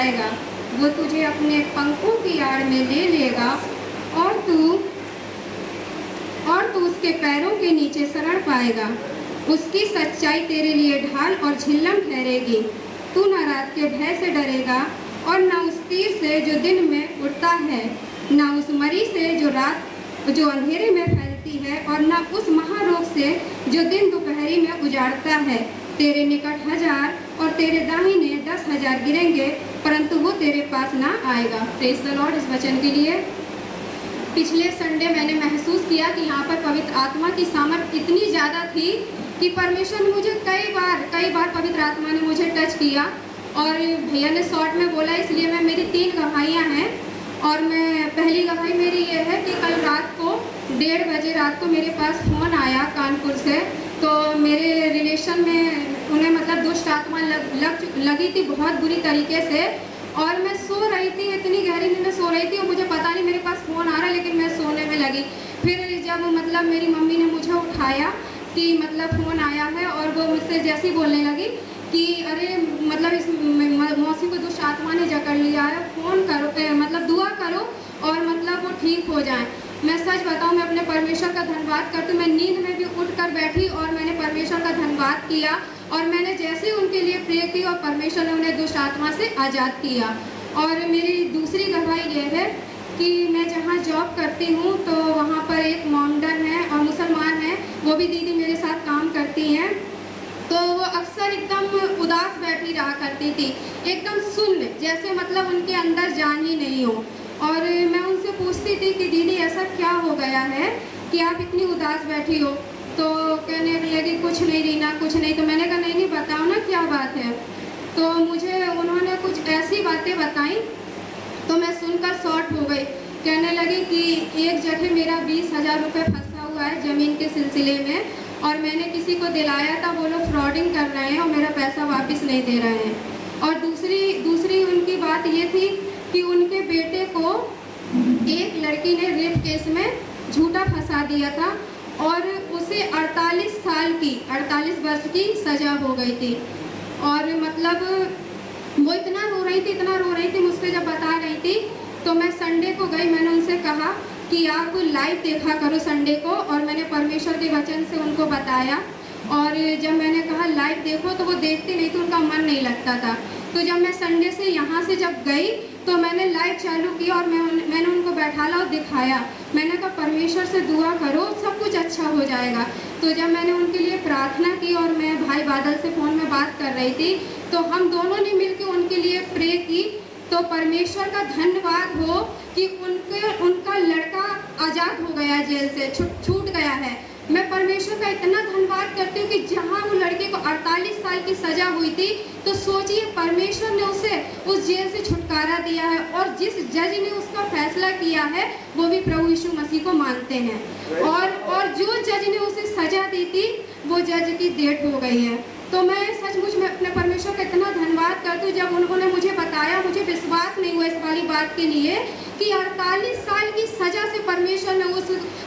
जाएगा। वो तुझे अपने पंखों की आड़ में ले लेगा और तू उसके पैरों के नीचे शरण पाएगा। उसकी सच्चाई तेरे लिए ढाल और झिल्लम ठहरेगी। तू न रात के भय से डरेगा और न उस तीर से जो दिन में उड़ता है, न उस मरी से जो अंधेरे में फैलती है, और न उस महारोग से जो दिन दोपहरी में उजाड़ता है। तेरे निकट 1000 और तेरे दाहिने 10,000 गिरेंगे, परंतु वो तेरे पास ना आएगा। Praise the Lord. इस वचन के लिए पिछले संडे मैंने महसूस किया कि यहाँ पर पवित्र आत्मा की सामर्थ इतनी ज़्यादा थी कि परमेश्वर ने मुझे कई बार पवित्र आत्मा ने मुझे टच किया। और भैया ने शॉर्ट में बोला, इसलिए मेरी 3 गवाहियाँ हैं। और पहली गवाही मेरी ये है कि कल रात को 1:30 बजे रात को मेरे पास फ़ोन आया कानपुर से। तो मेरे रिलेशन में उन्हें मतलब दुष्ट आत्मा लगी थी बहुत बुरी तरीके से। और मैं सो रही थी, इतनी गहरी नींद में सो रही थी और मुझे पता नहीं मेरे पास फ़ोन आ रहा है, लेकिन मैं सोने में लगी। फिर जब मतलब मेरी मम्मी ने मुझे उठाया कि मतलब फ़ोन आया है, और वो मुझसे जैसे ही बोलने लगी कि अरे मतलब इस मौसी को दुष्ट आत्मा ने जकड़ लिया है, फ़ोन करो, मतलब दुआ करो और मतलब वो ठीक हो जाए। मैं सच बताऊं, मैं अपने परमेश्वर का धन्यवाद करती हूँ। मैं नींद में भी उठकर बैठी और मैंने परमेश्वर का धन्यवाद किया। और मैंने जैसे ही उनके लिए प्रे की और परमेश्वर ने उन्हें दुष्ट आत्मा से आज़ाद किया। और मेरी दूसरी गवाही ये है कि मैं जहाँ जॉब करती हूँ तो वहाँ पर एक मॉमडन है और मुसलमान है, वो भी दीदी मेरे साथ काम करती हैं। तो वो अक्सर एकदम उदास बैठी रहा करती थी, एकदम सुन्न, जैसे मतलब उनके अंदर जान ही नहीं हो। और मैं उनसे पूछती थी कि दीदी ऐसा क्या हो गया है कि आप इतनी उदास बैठी हो? तो कहने लगी कुछ नहीं रीना, कुछ नहीं। तो मैंने कहा नहीं बताओ ना क्या बात है। तो मुझे उन्होंने कुछ ऐसी बातें बताई तो मैं सुनकर शॉर्ट हो गई। कहने लगी कि एक जगह मेरा 20,000 रुपये फंसा हुआ है ज़मीन के सिलसिले में, और मैंने किसी को दिलाया था, वो लोग फ्रॉडिंग कर रहे हैं और मेरा पैसा वापस नहीं दे रहे हैं। और दूसरी उनकी बात ये थी कि उनके बेटे को एक लड़की ने रेप केस में झूठा फंसा दिया था और उसे 48 वर्ष की सज़ा हो गई थी। और मतलब वो इतना रो रही थी मुझसे जब बता रही थी। तो मैं संडे को गई, मैंने उनसे कहा कि आप लाइव देखा करो संडे को, और मैंने परमेश्वर के वचन से उनको बताया। और जब मैंने कहा लाइव देखो तो वो देखते नहीं, तो उनका मन नहीं लगता था। तो जब मैं संडे से यहाँ से जब गई तो मैंने लाइव चालू किया और मैंने उनको बैठाला और दिखाया। मैंने कहा परमेश्वर से दुआ करो, सब कुछ अच्छा हो जाएगा। तो जब मैंने उनके लिए प्रार्थना की और मैं भाई बादल से फ़ोन में बात कर रही थी, तो हम दोनों ने मिलकर उनके लिए प्रे की। तो परमेश्वर का धन्यवाद हो कि उनका लड़का आज़ाद हो गया, जेल से छूट गया है। मैं परमेश्वर का इतना धन्यवाद करती हूँ कि जहाँ वो लड़के को 48 साल की सज़ा हुई थी, तो सोचिए परमेश्वर ने उसे उस जेल से छुटकारा दिया है। और जिस जज ने उसका फैसला किया है वो भी प्रभु यीशु मसीह को मानते हैं। और जो जज ने उसे सज़ा दी थी वो जज की डेथ हो गई है। तो मैं सचमुच में अपने परमेश्वर का इतना धन्यवाद करती हूँ। जब उन्होंने मुझे बताया, मुझे विश्वास नहीं हुआ इस वाली बात के लिए कि 48 साल की सज़ा से परमेश्वर ने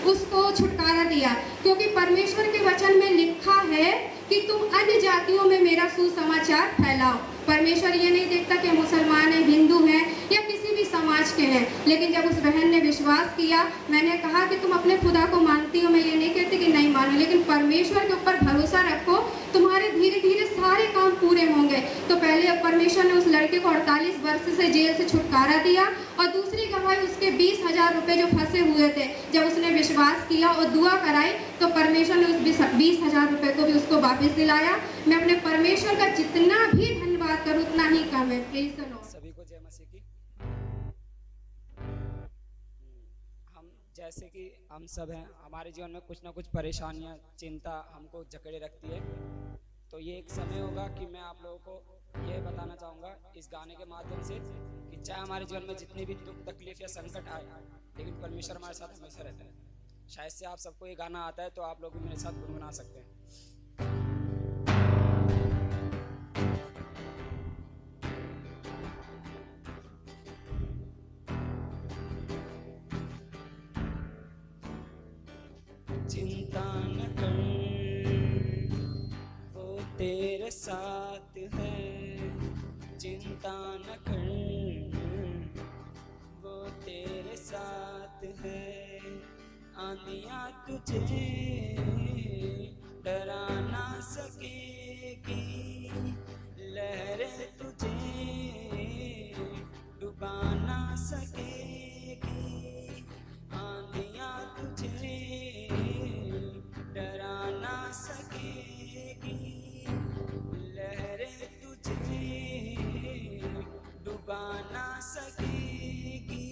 उसको छुटकारा दिया। क्योंकि परमेश्वर के वचन में लिखा है कि तुम अन्य जातियों में मेरा सुसमाचार फैलाओ। परमेश्वर ये नहीं देखता कि मुसलमान हैं, हिंदू हैं या किसी भी समाज के हैं। लेकिन जब उस बहन ने विश्वास किया, मैंने कहा कि तुम अपने खुदा को मानती हो, मैं ये नहीं कहती कि नहीं मानो, लेकिन परमेश्वर के ऊपर भरोसा रखो, तुम्हारे धीरे धीरे सारे काम पूरे होंगे। तो पहले परमेश्वर ने उस लड़के को 48 वर्ष से जेल से छुटकारा दिया। और दूसरी गवाही उसके 20,000 रुपये जो फंसे हुए थे, जब उसने विश्वास किया और दुआ कराई तो परमेश्वर ने उस 20,000 रुपये को भी उसको वापस दिलाया। मैं अपने परमेश्वर का जितना भी धन्यवाद करूँ उतना ही कम है। Praise the Lord. सभी को जय मसीह की। हम जैसे कि हम सब हैं, हमारे जीवन में कुछ ना कुछ परेशानियां, चिंता हमको जकड़े रखती है। तो ये एक समय होगा कि मैं आप लोगों को ये बताना चाहूँगा इस गाने के माध्यम से कि चाहे हमारे जीवन में जितनी भी दुख तकलीफ या संकट आए, लेकिन परमेश्वर हमारे साथ हमेशा रहता है। शायद से आप सबको ये गाना आता है, तो आप लोग भी मेरे साथ गुनगुना सकते हैं। चिंता न कर, वो तेरे साथ है। चिंता न कर, आंधियां तुझे डरा ना सकेगी, लहरें तुझे डुबा ना सकेगी, आंधियां तुझे डरा ना सकेगी, लहरें तुझे डुबा ना सकेगी,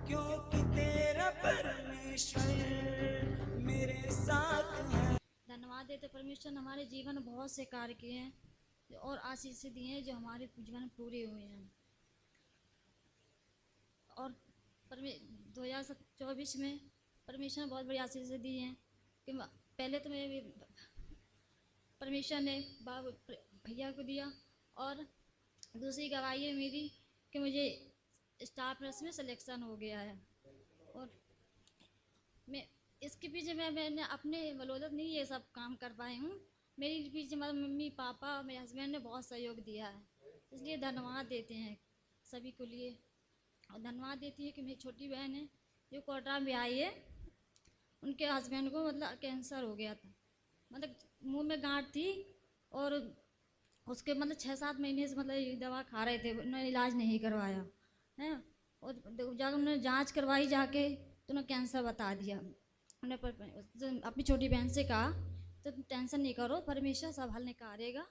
क्योंकि तेरा परमेश्वर मेरे साथ है। धन्यवाद देते परमेश्वर ने हमारे जीवन में बहुत से कार्य किए हैं और आशीष दिए हैं जो हमारे जीवन में पूरे हुए हैं। और 2024 में परमेश्वर ने बहुत बड़ी आशीष दी हैं कि पहले तो मैं परमेश्वर ने भैया को दिया, और दूसरी गवाही है मेरी कि मुझे स्टार प्लस में सिलेक्शन हो गया है। और मैं इसके पीछे मैंने अपने बदौलत नहीं ये सब काम कर पाई हूँ, मेरे पीछे मतलब मम्मी पापा मेरे हस्बैंड ने बहुत सहयोग दिया है, इसलिए धन्यवाद देते हैं सभी को लिए। और धन्यवाद देती है कि मेरी छोटी बहन है जो कोटा में आई है, उनके हस्बैंड को मतलब कैंसर हो गया था, मतलब मुंह में गांठ थी, और उसके मतलब 6-7 महीने से मतलब दवा खा रहे थे, उन्होंने इलाज नहीं करवाया है। और जब उन्होंने जांच करवाई जाके तो उन्होंने कैंसर बता दिया। उन्होंने अपनी छोटी बहन से कहा तो टेंशन नहीं करो, परमेश्वर सब हल निकालेगा।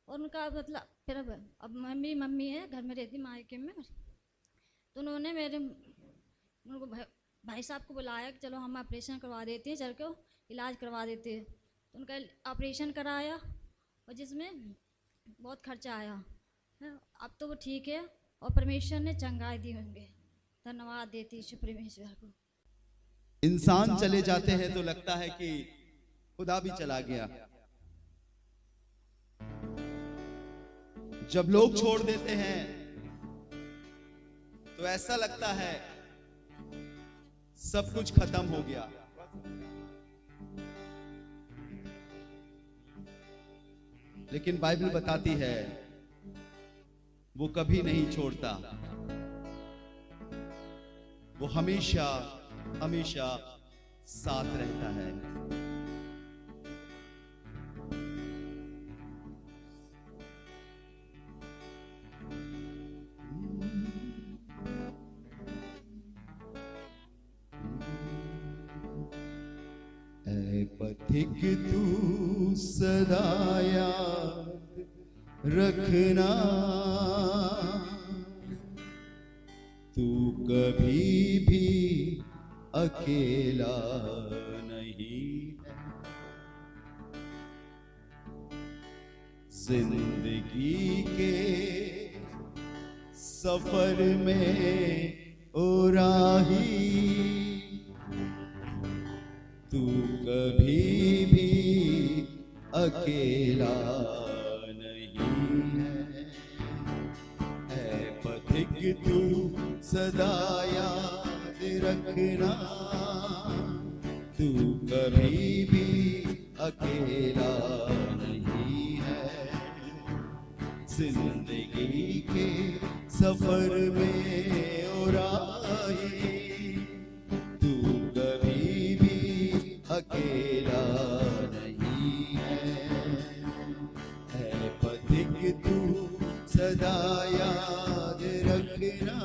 और उनका मतलब फिर अब मम्मी है घर में रहती मायके में, तो उन्होंने उनको भाई साहब को बुलाया कि चलो हम ऑपरेशन करवा देते हैं, चल के इलाज करवा देते हैं। तो उनका ऑपरेशन कराया और जिसमें बहुत खर्चा आया है, अब तो वो ठीक है और परमेश्वर ने चंगाई दी होंगे। धन्यवाद देती ईश्वर परमेश्वर को। इंसान चले जाते हैं तो लगता है कि खुदा भी चला गया, जब लोग छोड़ देते हैं तो ऐसा लगता है सब कुछ खत्म हो गया। लेकिन बाइबल बताती है वो कभी नहीं छोड़ता, वो हमेशा हमेशा साथ रहता है। ऐ पथिक तू सदा याद रखना, तू कभी भी अकेला नहीं है। जिंदगी के सफर में ओ राही, तू कभी भी अकेला नहीं है। ऐ पथिक तू सदा याद रखना, तू कभी भी अकेला नहीं है। जिंदगी के सफर में ओ राही, तू कभी भी अकेला नहीं है। है पथिक तू सदा याद रखना।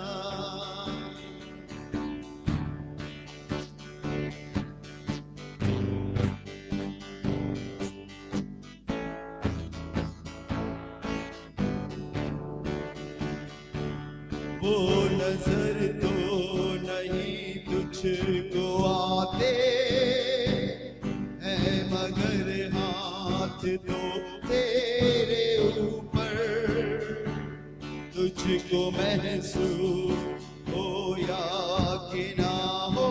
वो नजर तो नहीं तुझको आते है, मगर हाथ तो तेरे ऊपर। तुझको महसूस हो या कि ना हो,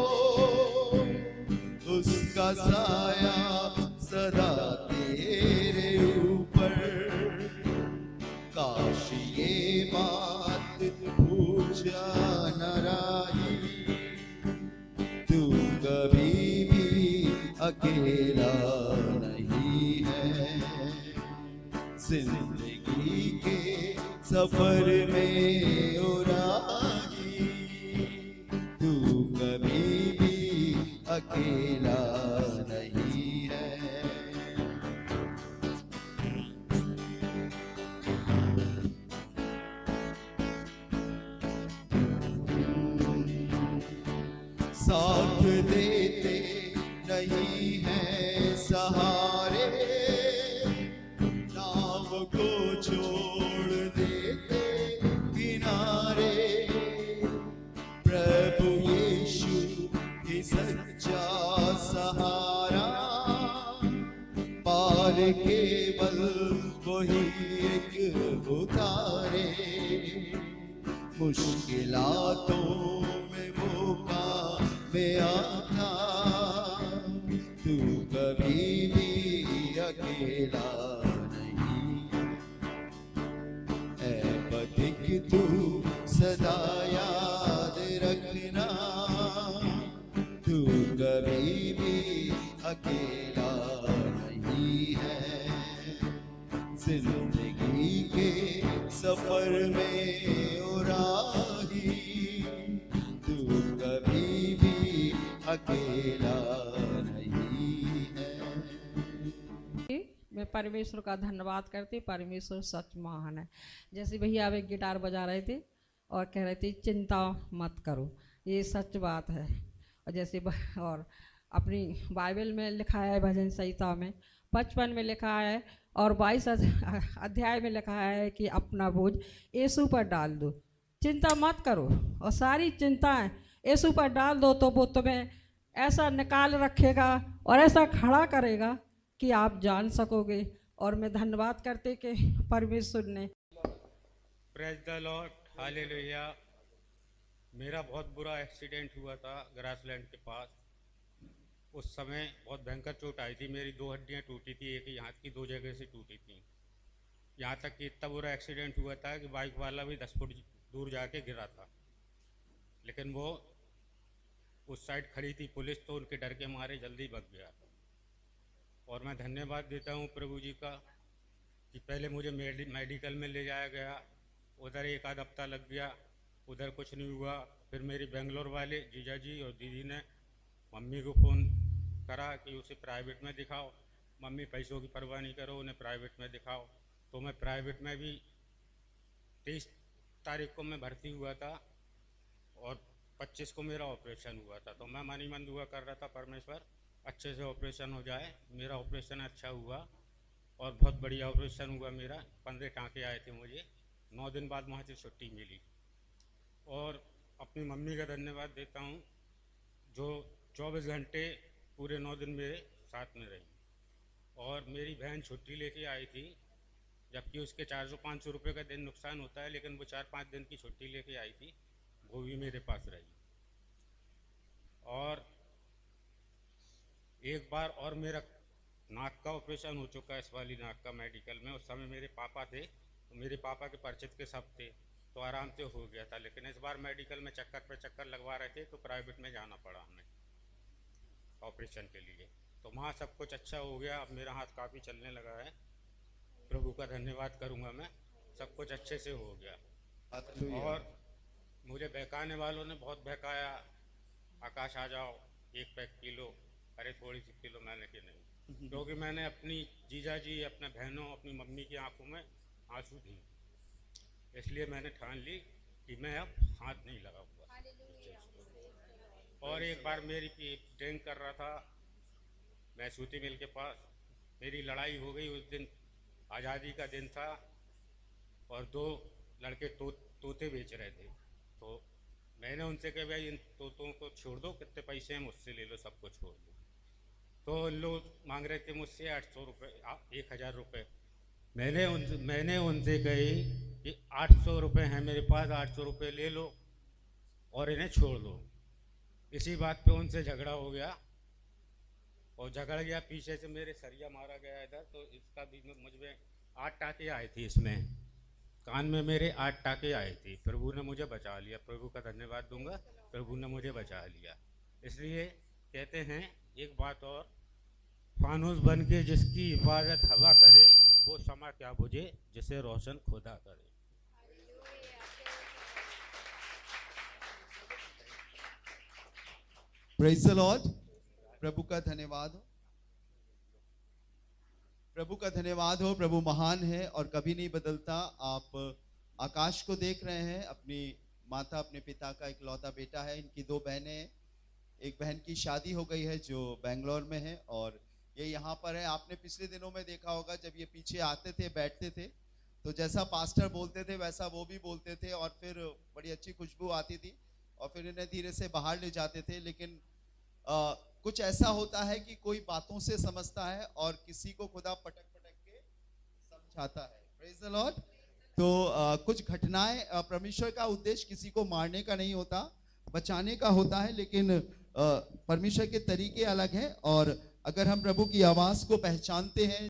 उसका साया सदा तेरे ऊपर। काश ये बात पूछ न रही, तू कभी भी अकेला नहीं है। जिंदगी के सफर में ओ राही, तू कभी भी अकेला नहीं है। साथ देते नहीं है सहारे, नाव को छोड़ देते किनारे। प्रभु यीशु ही सच्चा सहारा, पार केवल वही एक उतारे। मुश्किलातों में मौका में आता, तू कभी भी अकेला नहीं। ऐ बधिक तू सदा याद रखना, तू कभी भी अकेला नहीं है। जिंदगी के सफर में ओ राही, तू कभी भी अकेला नहीं है। मैं परमेश्वर का धन्यवाद करती, परमेश्वर सच महान है। जैसे भैया अब एक गिटार बजा रहे थे और कह रहे थे चिंता मत करो, ये सच बात है। और जैसे और अपनी बाइबल में लिखा है, भजन संहिता में 55 में लिखा है और 22 अध्याय में लिखा है कि अपना बोझ यीशु पर डाल दो, चिंता मत करो। और सारी चिंताएं यीशु पर डाल दो तो वो तुम्हें ऐसा निकाल रखेगा और ऐसा खड़ा करेगा कि आप जान सकोगे। और मैं धन्यवाद करते कि परमेश्वर ने। Praise the Lord, hallelujah. मेरा बहुत बुरा एक्सीडेंट हुआ था ग्रासलैंड के पास। उस समय बहुत भयंकर चोट आई थी, मेरी 2 हड्डियां टूटी थी, एक ही हाथ की 2 जगह से टूटी थी। यहाँ तक कि इतना बुरा एक्सीडेंट हुआ था कि बाइक वाला भी 10 फुट दूर जाके गिरा था, लेकिन वो उस साइड खड़ी थी पुलिस, तो उनके डर के मारे जल्दी भाग गया। और मैं धन्यवाद देता हूँ प्रभु जी का कि पहले मुझे मेडिकल में ले जाया गया, उधर 1 आध हफ्ता लग गया, उधर कुछ नहीं हुआ। फिर मेरी बेंगलोर वाले जीजा जी और दीदी ने मम्मी को फ़ोन करा कि उसे प्राइवेट में दिखाओ। मम्मी पैसों की परवाह नहीं करो, उन्हें प्राइवेट में दिखाओ। तो मैं प्राइवेट में भी 23 तारीख को मैं भर्ती हुआ था और 25 को मेरा ऑपरेशन हुआ था। तो मैं मन ही मन दुआ कर रहा था, परमेश्वर अच्छे से ऑपरेशन हो जाए। मेरा ऑपरेशन अच्छा हुआ और बहुत बढ़िया ऑपरेशन हुआ मेरा। 15 टाँके आए थे मुझे, 9 दिन बाद वहाँ से छुट्टी मिली। और अपनी मम्मी का धन्यवाद देता हूँ जो 24 घंटे पूरे 9 दिन मेरे साथ में रही। और मेरी बहन छुट्टी लेके आई थी, जबकि उसके 400-500 रुपये का दिन नुकसान होता है, लेकिन वो 4-5 दिन की छुट्टी लेके आई थी, वो भी मेरे पास रही। और एक बार और मेरा नाक का ऑपरेशन हो चुका है, इस वाली नाक का, मेडिकल में। उस समय मेरे पापा थे, तो मेरे पापा के परिचित के सब थे, तो आराम से हो गया था। लेकिन इस बार मेडिकल में चक्कर पे चक्कर लगवा रहे थे, तो प्राइवेट में जाना पड़ा हमें ऑपरेशन के लिए। तो वहाँ सब कुछ अच्छा हो गया, अब मेरा हाथ काफ़ी चलने लगा है। प्रभु का धन्यवाद करूँगा मैं, सब कुछ अच्छे से हो गया। और मुझे बहकाने वालों ने बहुत बहकाया, आकाश आ जाओ, 1 पैक पी लो। अरे थोड़ी सी पी लो, मैंने कि नहीं, क्योंकि मैंने अपनी जीजा जी, अपने बहनों, अपनी मम्मी की आंखों में आंसू दी, इसलिए मैंने ठान ली कि मैं अब हाथ नहीं लगाऊंगा। और एक बार मेरी ड्रिंक कर रहा था मैं सूती मिल के पास, मेरी लड़ाई हो गई। उस दिन आज़ादी का दिन था और 2 लड़के तोते बेच रहे थे। तो मैंने उनसे कहा भाई इन तोतों को छोड़ दो, कितने पैसे हैं मुझसे ले लो, सबको छोड़ दो। तो लोग मांग रहे थे मुझसे 800 रुपये, 1000 रुपये। मैंने उनसे कही कि 800 रुपये हैं मेरे पास, 800 रुपये ले लो और इन्हें छोड़ दो। इसी बात पे उनसे झगड़ा हो गया और झगड़ गया, पीछे से मेरे सरिया मारा गया इधर। तो इसका भी मुझ में 8 टाँके आए थे, इसमें कान में मेरे 8 टाँके आए थे। प्रभु ने मुझे बचा लिया, प्रभु का धन्यवाद दूंगा, प्रभु ने मुझे बचा लिया। इसलिए कहते हैं एक बात और, फानूस बन के जिसकी हिफाजत हवा करे, वो शमा क्या बुझे जिसे रोशन खुदा करे। Praise the Lord. प्रभु का धन्यवाद हो, प्रभु का धन्यवाद हो। प्रभु महान है और कभी नहीं बदलता। आप आकाश को देख रहे हैं, अपनी माता अपने पिता का इकलौता बेटा है। इनकी दो बहनें हैं, एक बहन की शादी हो गई है जो बेंगलोर में है और ये यहाँ पर है। आपने पिछले दिनों में देखा होगा जब ये पीछे आते थे बैठते थे तो जैसा पास्टर बोलते थे वैसा वो भी बोलते थे और फिर बड़ी अच्छी खुशबू आती थी और फिर इन्हें धीरे से बाहर ले जाते थे। लेकिन कुछ ऐसा होता है कि कोई बातों से समझता है और किसी को खुदा पटक पटक के समझाता है। Praise the Lord. तो कुछ घटनाएं, परमेश्वर का उद्देश्य किसी को मारने का नहीं होता, बचाने का होता है, लेकिन परमेश्वर के तरीके अलग हैं। और अगर हम प्रभु की आवाज को पहचानते हैं,